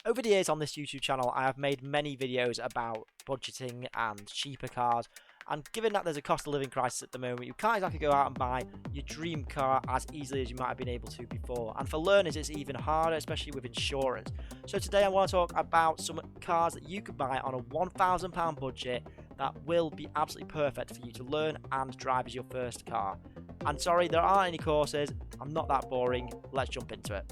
Over the years on this YouTube channel, I have made many videos about budgeting and cheaper cars. And given that there's a cost of living crisis at the moment, you can't exactly go out and buy your dream car as easily as you might have been able to before. And for learners, it's even harder, especially with insurance. So today I want to talk about some cars that you could buy on a £1,000 budget that will be absolutely perfect for you to learn and drive as your first car. And sorry, there aren't any courses. I'm not that boring. Let's jump into it.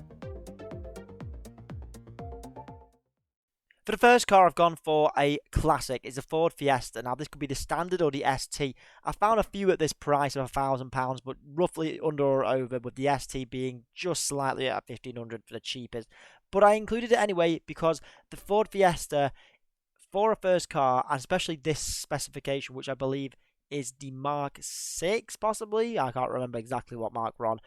For the first car, I've gone for a classic. It's a Ford Fiesta. Now, this could be the standard or the ST. I found a few at this price of £1,000, but roughly under or over, with the ST being just slightly at £1,500 for the cheapest. But I included it anyway because the Ford Fiesta, for a first car, and especially this specification, which I believe is the Mark 6, possibly. I can't remember exactly what mark we're on.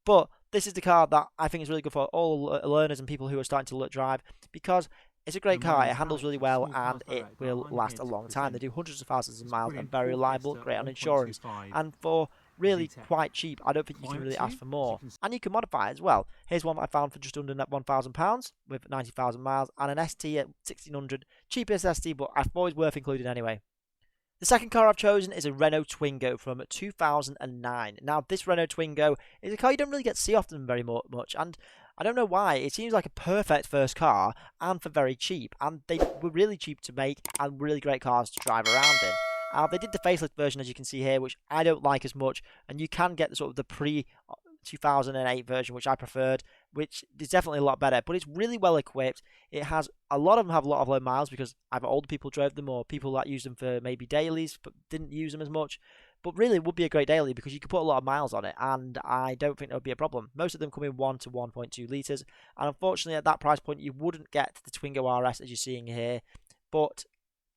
But this is the car that I think is really good for all learners and people who are starting to drive, because it's a great car, it handles really well, and it will last a long time. They do hundreds of thousands of miles and very reliable, great on insurance. And for really quite cheap, I don't think you can really ask for more. And you can modify it as well. Here's one I found for just under £1,000 with 90,000 miles, and an ST at £1,600. Cheapest ST, but I thought it was worth including anyway. The second car I've chosen is a Renault Twingo from 2009. Now, this Renault Twingo is a car you don't really get to see often very much, and I don't know why. It seems like a perfect first car and for very cheap, and they were really cheap to make and really great cars to drive around in. They did the facelift version, as you can see here, which I don't like as much, and you can get the sort of the pre-2008 version, which I preferred, which is definitely a lot better, but it's really well equipped. It has, a lot of them have a lot of low miles because either older people drove them or people that used them for maybe dailies but didn't use them as much. But really, it would be a great daily because you could put a lot of miles on it, and I don't think that would be a problem. Most of them come in 1 to 1.2 litres, and unfortunately at that price point you wouldn't get the Twingo RS as you're seeing here. But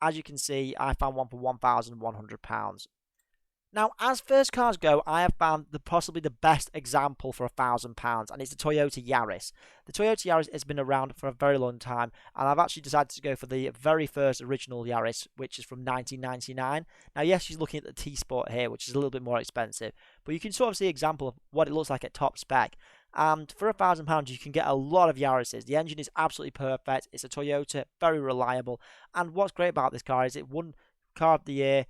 as you can see, I found one for £1,100. Now, as first cars go, I have found possibly the best example for £1,000, and it's the Toyota Yaris. The Toyota Yaris has been around for a very long time, and I've actually decided to go for the very first original Yaris, which is from 1999. Now, yes, she's looking at the T-Sport here, which is a little bit more expensive, but you can sort of see an example of what it looks like at top spec. And for £1,000, you can get a lot of Yarises. The engine is absolutely perfect. It's a Toyota, very reliable, and what's great about this car is it won Car of the Year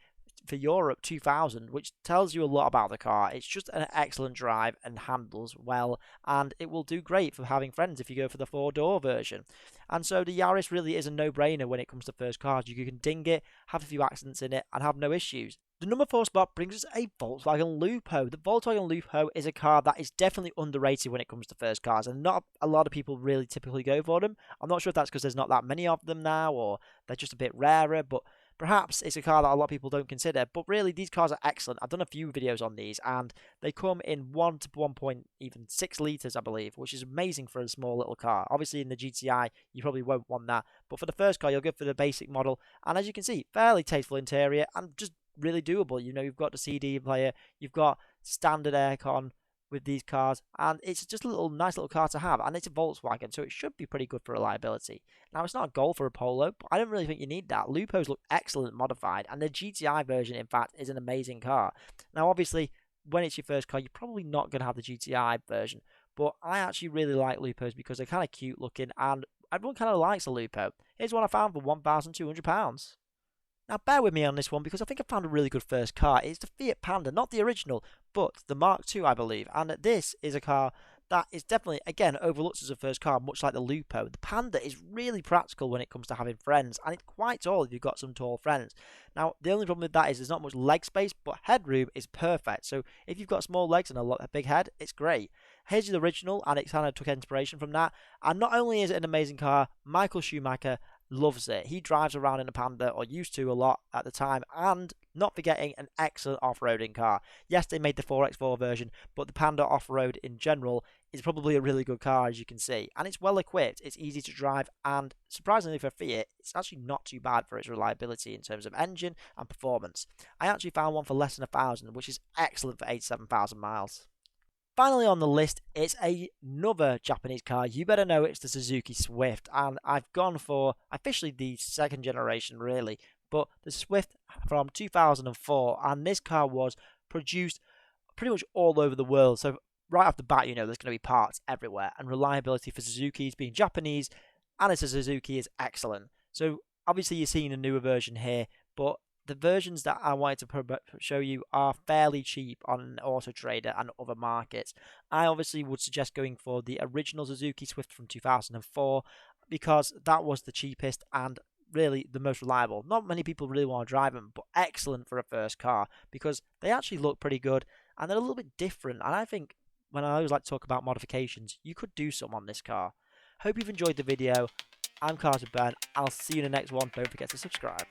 for Europe 2000, which tells you a lot about the car. It's just an excellent drive and handles well, and it will do great for having friends if you go for the 4-door version. And so the Yaris really is a no-brainer when it comes to first cars. You can ding it, have a few accidents in it, and have no issues. The number 4 spot brings us a Volkswagen Lupo. The Volkswagen Lupo is a car that is definitely underrated when it comes to first cars, and not a lot of people really typically go for them. I'm not sure if that's because there's not that many of them now, or they're just a bit rarer, but perhaps it's a car that a lot of people don't consider. But really, these cars are excellent. I've done a few videos on these, and they come in 1 to 1.6 litres, I believe, which is amazing for a small little car. Obviously, in the GTI, you probably won't want that. But for the first car, you'll go for the basic model. And as you can see, fairly tasteful interior and just really doable. You know, you've got the CD player, you've got standard aircon with these cars, and it's just a nice little car to have, and it's a Volkswagen, so it should be pretty good for reliability. Now, it's not a Golf or a Polo, but I don't really think you need that. Lupos look excellent modified, and the GTI version, in fact, is an amazing car. Now, obviously, when it's your first car, you're probably not going to have the GTI version, but I actually really like Lupos because they're kind of cute looking, and everyone kind of likes a Lupo. Here's one I found for £1,200. Now, bear with me on this one because I think I found a really good first car. It's the Fiat Panda, not the original, but the Mark II, I believe. And this is a car that is definitely, again, overlooked as a first car, much like the Lupo. The Panda is really practical when it comes to having friends, and it's quite tall if you've got some tall friends. Now, the only problem with that is there's not much leg space, but headroom is perfect. So if you've got small legs and a big head, it's great. Here's the original, and it kind of took inspiration from that. And not only is it an amazing car, Michael Schumacher loves it. He drives around in a Panda, or used to a lot at the time, and not forgetting an excellent off-roading car. Yes, they made the 4x4 version, but the Panda off-road in general is probably a really good car, as you can see. And it's well equipped, it's easy to drive, and surprisingly for Fiat, it's actually not too bad for its reliability in terms of engine and performance. I actually found one for less than £1,000, which is excellent for 87,000 miles. Finally on the list, it's another Japanese car. You better know it's the Suzuki Swift, and I've gone for officially the second generation, really, but the Swift from 2004, and this car was produced pretty much all over the world. So right off the bat, you know there's going to be parts everywhere, and reliability for Suzuki's being Japanese and it's a Suzuki, is excellent. So obviously you're seeing a newer version here, but the versions that I wanted to show you are fairly cheap on Auto Trader and other markets. I obviously would suggest going for the original Suzuki Swift from 2004 because that was the cheapest and really the most reliable. Not many people really want to drive them, but excellent for a first car because they actually look pretty good and they're a little bit different. And I think when I always like to talk about modifications, you could do some on this car. Hope you've enjoyed the video. I'm Carter Ben. I'll see you in the next one. Don't forget to subscribe.